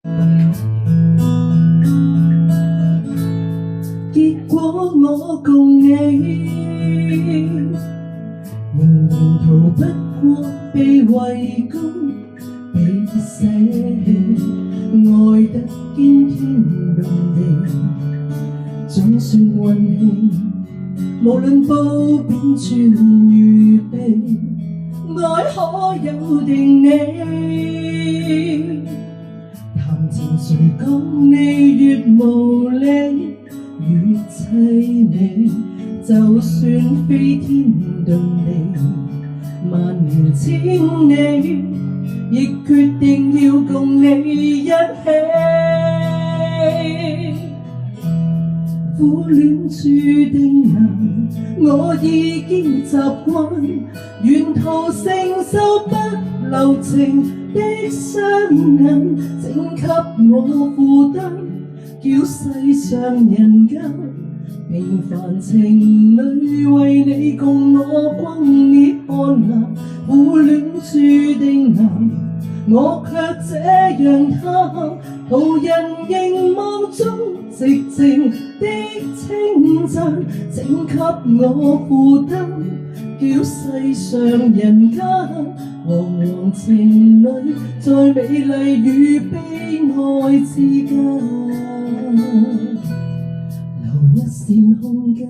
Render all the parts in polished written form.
結果我共你仍然逃不過被圍攻、被捨棄，愛得驚天動地，總算運氣。無論褒貶轉預備，愛可有定理。談情誰講你越無理，越凄美，就算飛天遁地，萬年千里，亦決定要共你一起。苦戀注定難，我已經習慣，沿途承受不留情的雙眼，請給我負擔，叫世上人間平凡情侶為你共我轟烈看淡。苦戀注定難，我卻這樣貪，途人凝望中寂靜的稱讚，請給我負擔，叫世上人間惶惶情侶在美麗與悲哀之間留一線空間。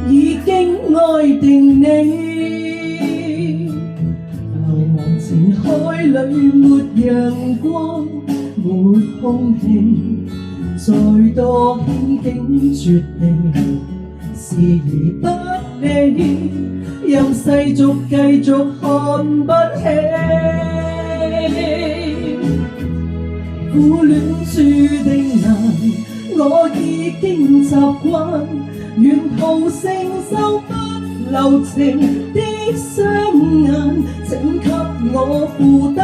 已經愛定你，茫茫情海裡沒陽光，沒空氣，再多險境絕地，視而不理，任世俗繼續看不起。苦戀注定難，我已經習慣，沿途承受不留情的雙眼，請給我負擔，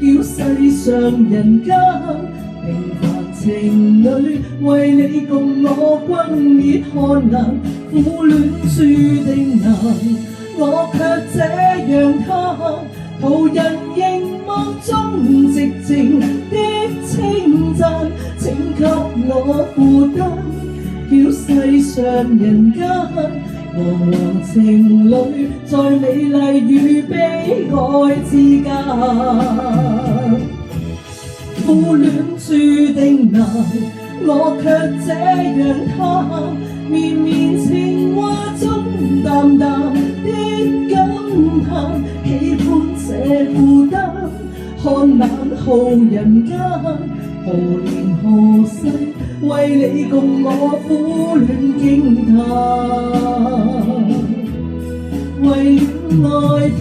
叫世上人間平凡情侶為你共我轟烈看淡。苦戀注定難，我卻這樣貪，途人凝望中寂靜的稱讚，請給我負擔，叫世上人間惶惶情侶在美麗與悲哀之間。苦戀注定難，我卻這樣貪，綿綿情話中淡淡的感嘆，喜歡這負擔，看冷酷人間，何年何世為你共我苦戀驚嘆，為戀愛平